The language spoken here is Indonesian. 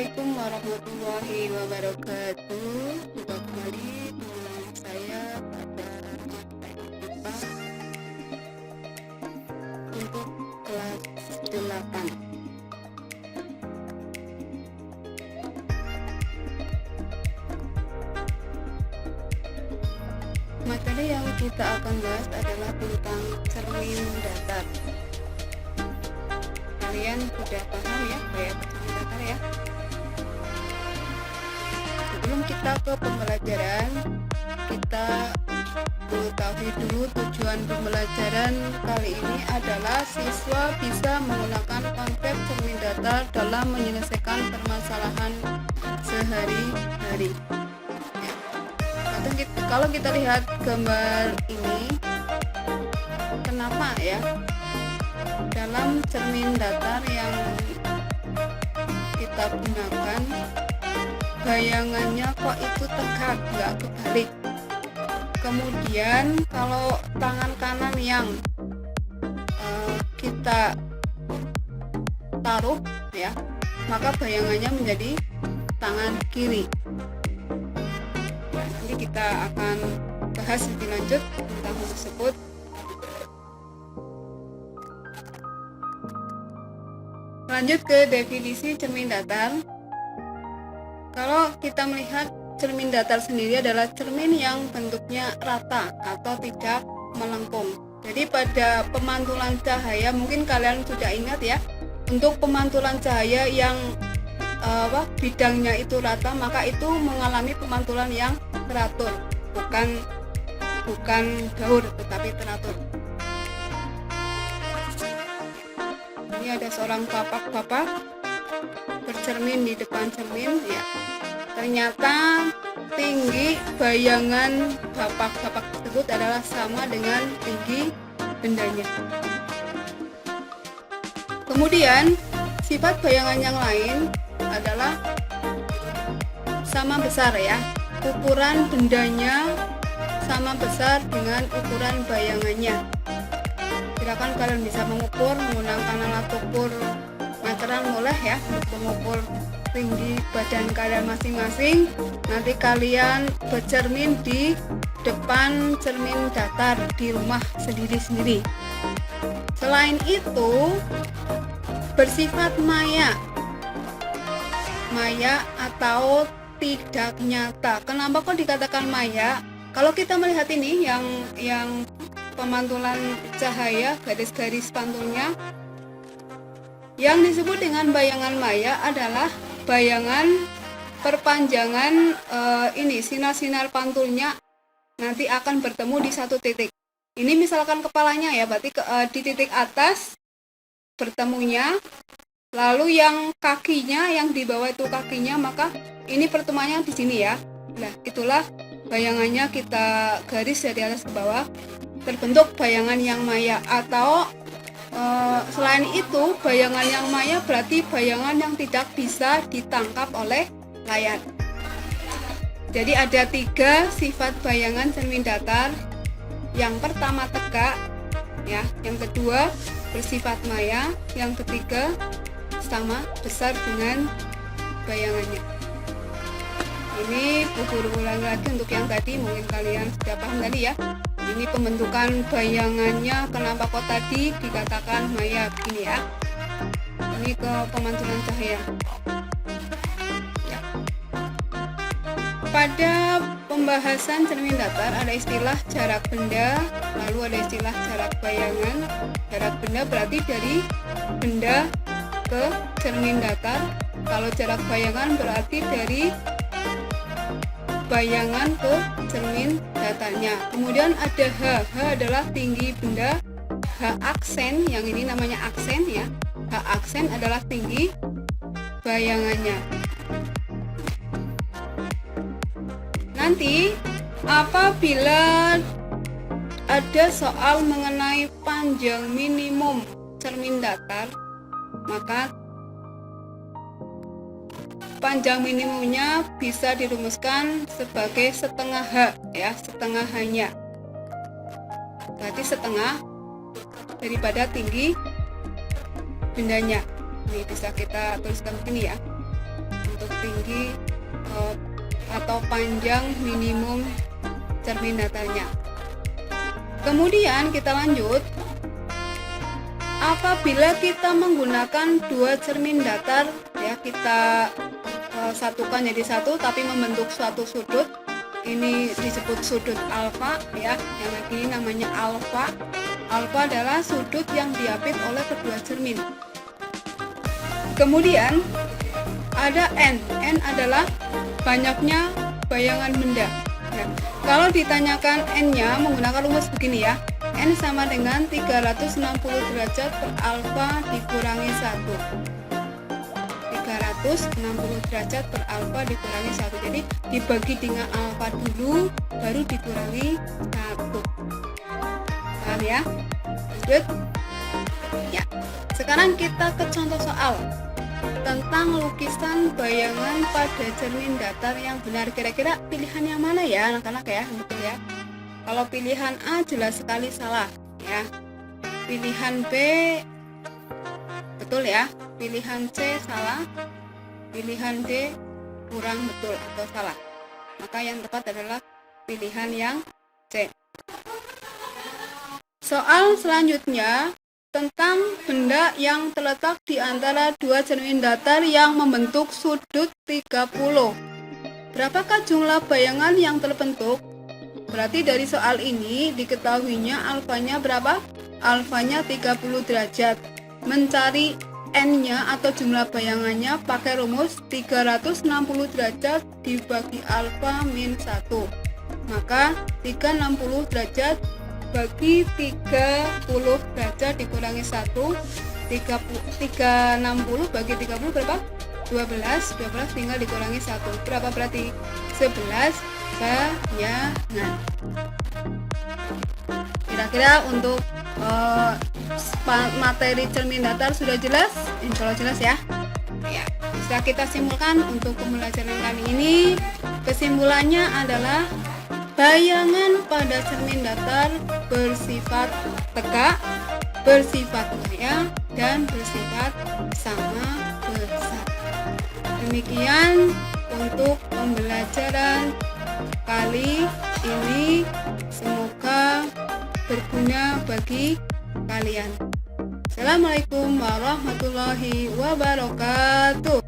Assalamualaikum warahmatullahi wabarakatuh. Jumpa kembali dengan saya pada IPA untuk kelas 8. Materi yang kita akan bahas adalah tentang cermin datar. Kalian sudah paham ya gaya cermin datar ya? Sebelum kita ke pembelajaran, kita mengetahui dulu tujuan pembelajaran kali ini adalah siswa bisa menggunakan konsep cermin datar dalam menyelesaikan permasalahan sehari-hari. Kalau kita lihat gambar ini, kenapa ya dalam cermin datar yang kita gunakan bayangannya kok itu tegak, nggak kebalik. Kemudian kalau tangan kanan yang kita taruh ya, maka bayangannya menjadi tangan kiri. Nanti kita akan bahas lebih lanjut tentang hal tersebut. Lanjut ke definisi cermin datar. Kalau kita melihat cermin datar sendiri adalah cermin yang bentuknya rata atau tidak melengkung. Jadi pada pemantulan cahaya, mungkin kalian sudah ingat ya, untuk pemantulan cahaya yang bidangnya itu rata, maka itu mengalami pemantulan yang teratur, bukan gaur tetapi teratur. Ini ada seorang bapak bercermin di depan cermin ya. Ternyata tinggi bayangan bapak tersebut adalah sama dengan tinggi bendanya. Kemudian sifat bayangan yang lain adalah sama besar ya. Ukuran bendanya sama besar dengan ukuran bayangannya. Silakan kalian bisa mengukur menggunakan alat ukur meteran, boleh ya, untuk mengukur tinggi badan kalian masing-masing. Nanti kalian bercermin di depan cermin datar di rumah sendiri-sendiri. Selain itu, bersifat maya atau tidak nyata. Kenapa kok dikatakan maya? Kalau kita melihat ini yang pemantulan cahaya, garis-garis pantulnya, yang disebut dengan bayangan maya adalah bayangan perpanjangan sinar-sinar pantulnya nanti akan bertemu di satu titik. Ini misalkan kepalanya ya, berarti di titik atas bertemunya, lalu yang kakinya, yang di bawah itu kakinya, maka ini pertemuannya di sini ya. Nah, itulah bayangannya, kita garis dari atas ke bawah, terbentuk bayangan yang maya. Atau selain itu, bayangan yang maya berarti bayangan yang tidak bisa ditangkap oleh layar. Jadi ada 3 sifat bayangan cermin datar. Yang pertama tegak ya, yang kedua bersifat maya, yang ketiga sama besar dengan bayangannya. Ini ulang lagi untuk yang tadi, mungkin kalian sudah paham tadi ya. Ini pembentukan bayangannya, kenapa kok tadi dikatakan maya begini ya. Ini ke pemantulan cahaya ya. Pada pembahasan cermin datar ada istilah jarak benda, lalu ada istilah jarak bayangan. Jarak benda berarti dari benda ke cermin datar. Kalau jarak bayangan berarti dari bayangan ke cermin datarnya. Kemudian ada H adalah tinggi benda. H aksen, yang ini namanya aksen ya. H aksen adalah tinggi bayangannya. Nanti apabila ada soal mengenai panjang minimum cermin datar, maka panjang minimumnya bisa dirumuskan sebagai setengah H ya, setengah H-nya. Berarti setengah daripada tinggi bendanya. Ini bisa kita tuliskan begini ya. Untuk tinggi atau panjang minimum cermin datarnya. Kemudian kita lanjut, apabila kita menggunakan dua cermin datar, ya kita satukan jadi satu tapi membentuk suatu sudut, ini disebut sudut alfa ya, yang lagi namanya alfa. Alfa adalah sudut yang diapit oleh kedua cermin. Kemudian ada N. N adalah banyaknya bayangan benda. Ya. Kalau ditanyakan N-nya menggunakan rumus begini ya. N sama dengan 360 derajat per alfa dikurangi 1. 360 derajat per alfa dikurangi 1. Jadi dibagi dengan alfa dulu, baru dikurangi 1. Paham ya? Lanjut. Ya. Sekarang kita ke contoh soal tentang lukisan bayangan pada cermin datar yang benar. Kira-kira pilihan yang mana ya anak-anak ya? Betul ya. Kalau pilihan A jelas sekali salah ya. Pilihan B betul ya. Pilihan C salah. Pilihan D kurang betul atau salah. Maka yang tepat adalah pilihan yang C. Soal selanjutnya tentang benda yang terletak di antara dua cermin datar yang membentuk sudut 30. Berapakah jumlah bayangan yang terbentuk? Berarti dari soal ini diketahuinya alfanya berapa? Alfanya 30 derajat. Mencari N-nya atau jumlah bayangannya pakai rumus 360 derajat dibagi alfa min 1. Maka 360 derajat bagi 30 derajat dikurangi 1. 360 bagi 30 berapa? 12 tinggal dikurangi 1. Berapa berarti? 11 bayangan. Kira-kira untuk materi cermin datar sudah jelas? Insya Allah jelas ya. Ya, bisa kita simpulkan untuk pembelajaran kali ini. Kesimpulannya adalah bayangan pada cermin datar bersifat tegak, bersifat maya, dan bersifat sama besar. Demikian untuk pembelajaran kali ini, semoga berguna bagi kalian. Assalamualaikum warahmatullahi wabarakatuh.